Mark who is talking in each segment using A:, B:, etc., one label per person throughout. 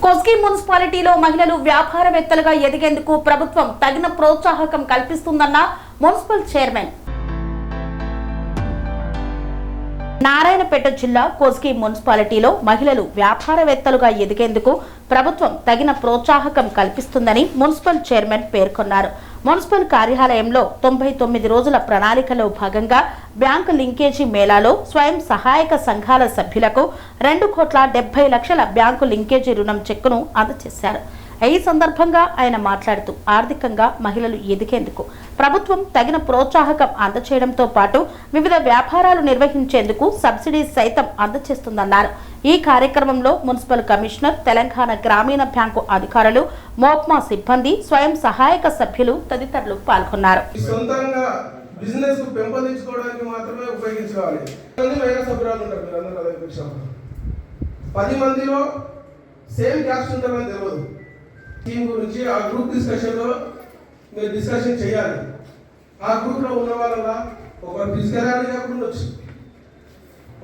A: కోస్గి మున్సిపాలిటీలో మహిళలు వ్యాపారవేత్తలుగా ఎదిగేందుకు ప్రభుత్వం తగిన ప్రోత్సాహకం కల్పిస్తుందన్న మున్సిపల్ చైర్మన్. నారాయణపేట జిల్లా కోస్గి మున్సిపాలిటీలో మహిళలు వ్యాపారవేత్తలుగా ఎదిగేందుకు ప్రభుత్వం తగిన ప్రోత్సాహకం కల్పిస్తుందని మున్సిపల్ చైర్మన్ పేర్కొన్నారు. మున్సిపల్ కార్యాలయంలో 99 రోజుల ప్రణాళికలో భాగంగా బ్యాంకు లింకేజీ మేళాలో స్వయం సహాయక సంఘాల సభ్యులకు 2,70,00,000 బ్యాంకు లింకేజీ రుణం చెక్కును అందజేశారు. ఈ సందర్భంగా ఆయన మాట్లాడుతూ ఆర్థికంగా మహిళలు ఎదిగేందుకు ప్రభుత్వం తగిన ప్రోత్సాహకం అందచేయడంతో పాటు వివిధ వ్యాపారాలు నిర్వహించేందుకు సబ్సిడీ సైతం అందజేస్తుందన్నారు. ఈ కార్యక్రమంలో మున్సిపల్ కమిషనర్, తెలంగాణ గ్రామీణ బ్యాంకు అధికారులు, మోప్మా సిబ్బంది, స్వయం సహాయక సభ్యులు తదితరులు పాల్గొన్నారు.
B: బిజినెస్ పెంపొందించుకోవడానికి మాత్రమే ఉపయోగించుకోవాలి. 10 మందిలో సేమ్ క్యాస్ట్ ఉంటారని తెలియదు. టీమ్ గురించి ఆ గ్రూప్ డిస్కషన్లో మీరు డిస్కషన్ చేయాలి. ఆ గ్రూప్లో ఉన్న వాళ్ళ ఒకరు ఫిజికల్ కాకుండా ఉండొచ్చు,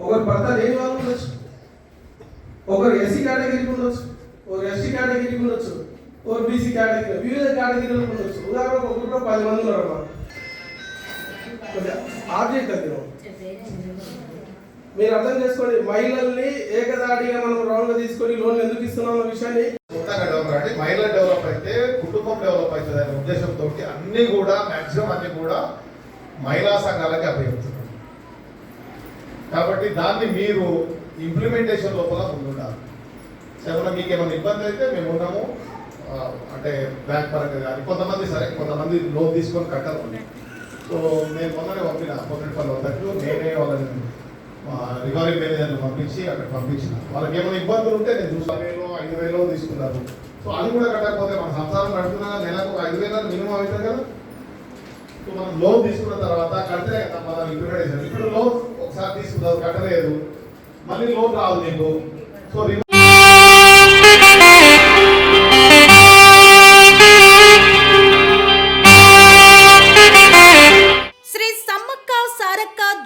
B: ఒకరు భర్త లేని వాళ్ళు ఉండొచ్చు, ఒకరు ఎస్సీ కేటగిరీకి ఉండొచ్చు, ఒకరు ఎస్టీ కేటగిరీకి ఉండొచ్చు, ఒకరు బీసీ కేటగిరీ, వివిధ కేటగిరీలకు ఉండొచ్చు. ఉదాహరణకు ఒక గ్రూప్లో 10 మంది ఉన్నారు. ఆబ్జెక్ట్ అది మీరు అర్థం చేసుకోండి. మహిళల్ని ఏకదాడిగా మనం రౌండ్గా తీసుకొని లోన్లు ఎందుకు ఇస్తున్నాం అన్న విషయాన్ని
C: మహిళ డెవలప్ అయితే కుటుంబం డెవలప్ అవుతుంది అనే ఉద్దేశంతో అన్ని కూడా మ్యాక్సిమం అన్ని కూడా మహిళా సంఘాలకి అప్పగిస్తున్నారు. కాబట్టి దాన్ని మీరు ఇంప్లిమెంటేషన్ లోపల ముందుండాలి. ఏమన్నా మీకు ఏమైనా ఇబ్బంది అయితే మేము ఉన్నాము. అంటే బ్యాంక్ పరంగా కానీ కొంతమంది లోన్ తీసుకొని కట్టాలి. సో నేను మొన్ననే పొందపల్లి వద్దకు నేనే వాళ్ళని రికవరీ మేనేజర్లు పంపించి అక్కడ పంపించిన వాళ్ళకి ఏమైనా ఇబ్బందులు ఉంటే నేను 5,000 తీసుకున్నారు. సో అది కూడా కట్టకపోతే మన సంసారం నడుపుతున్నా నెలకు 5,000 మినిమం అవుతుంది కదా. సో మనం లోన్ తీసుకున్న తర్వాత కడితే మనం ఇంప్లిమెంటేషన్. ఇప్పుడు లోన్ ఒకసారి తీసుకున్నారు కట్టలేదు, మళ్ళీ లోన్ రాదు నీకు. సో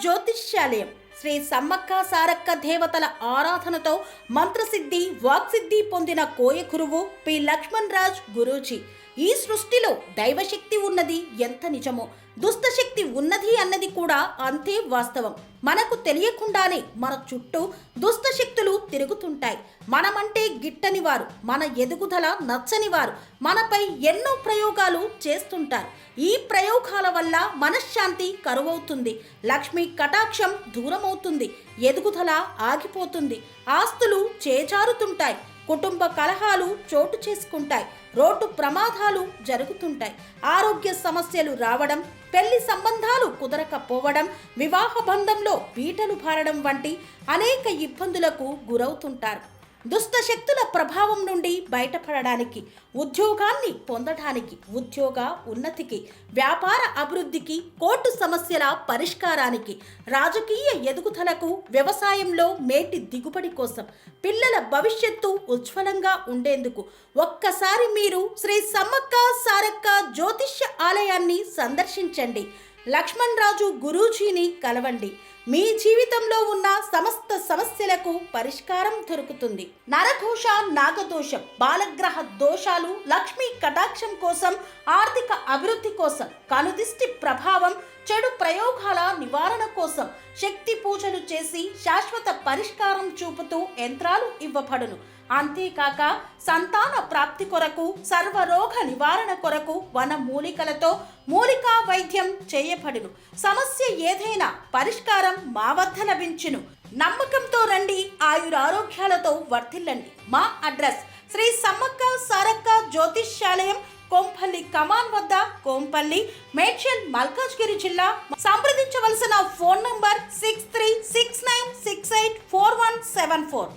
A: జ్యోతిష్యాలయం శ్రీ సమ్మక్క సారక్క దేవతల ఆరాధనతో మంత్రసిద్ధి, వాక్సిద్ధి పొందిన కోయ గురువు పి లక్ష్మణ్ రాజ్ గురూజీ. ఈ సృష్టిలో దైవశక్తి ఉన్నది ఎంత నిజమో, దుష్టశక్తి ఉన్నది అన్నది కూడా అంతే వాస్తవం. మనకు తెలియకుండానే మన చుట్టూ దుష్టశక్తులు తిరుగుతుంటాయి. మనమంటే గిట్టని వారు, మన ఎదుగుదల నచ్చని వారు మనపై ఎన్నో ప్రయోగాలు చేస్తుంటారు. ఈ ప్రయోగాల వల్ల మనశ్శాంతి కరువవుతుంది, లక్ష్మీ కటాక్షం దూరమవుతుంది, ఎదుగుదల ఆగిపోతుంది, ఆస్తులు చేజారుతుంటాయి, కుటుంబ కలహాలు చోటు చేసుకుంటాయి, రోడ్డు ప్రమాదాలు జరుగుతుంటాయి, ఆరోగ్య సమస్యలు రావడం, పెళ్లి సంబంధాలు కుదరకపోవడం, వివాహ బంధంలో పీటలు భారడం వంటి అనేక ఇబ్బందులకు గురవుతుంటారు. దుష్టశక్తుల ప్రభావం నుండి బయటపడడానికి, ఉద్యోగాన్ని పొందడానికి, ఉద్యోగ ఉన్నతికి, వ్యాపార అభివృద్ధికి, కోర్టు సమస్యల పరిష్కారానికి, రాజకీయ ఎదుగుదలకు, వ్యవసాయంలో మేటి దిగుబడి కోసం, పిల్లల భవిష్యత్తు ఉజ్వలంగా ఉండేందుకు ఒక్కసారి మీరు శ్రీ సమ్మక్క సారక్క జ్యోతిష్య ఆలయాన్ని సందర్శించండి. లక్ష్మణ్ రాజు గురూజీని కలవండి. మీ జీవితంలో ఉన్న సమస్త సమస్యలకు పరిష్కారం దొరుకుతుంది. నరఘోష, నాగదోషం, బాలగ్రహ దోషాలు, లక్ష్మీ కటాక్షం కోసం, ఆర్థిక అభివృద్ధి కోసం, కనుదిష్టి ప్రభావం, చెడు ప్రయోగాల నివారణ కోసం శక్తి పూజలు చేసి శాశ్వత పరిష్కారం చూపుతూ యంత్రాలు ఇవ్వబడును. అంతేకాక సంతాన ప్రాప్తి కొరకు, సర్వరోగ నివారణ కొరకు వన మూలికలతో మూలికా వైద్యం చేయబడును. సమస్య ఏదైనా పరిష్కారం మా వద్ద లభించును. నమ్మకంతో రండి, ఆయురారోగ్యాలతో వర్ధిల్లండి. మా అడ్రస్ శ్రీ సమ్మక్క సారక్క జ్యోతిష్యాలయం, కోంపల్లి కమాన్ వద్ద, కోంపల్లి, మేడ్చల్, మల్కాజ్గిరి జిల్లా. సంప్రదించవలసిన ఫోన్ నంబర్ 6369684174.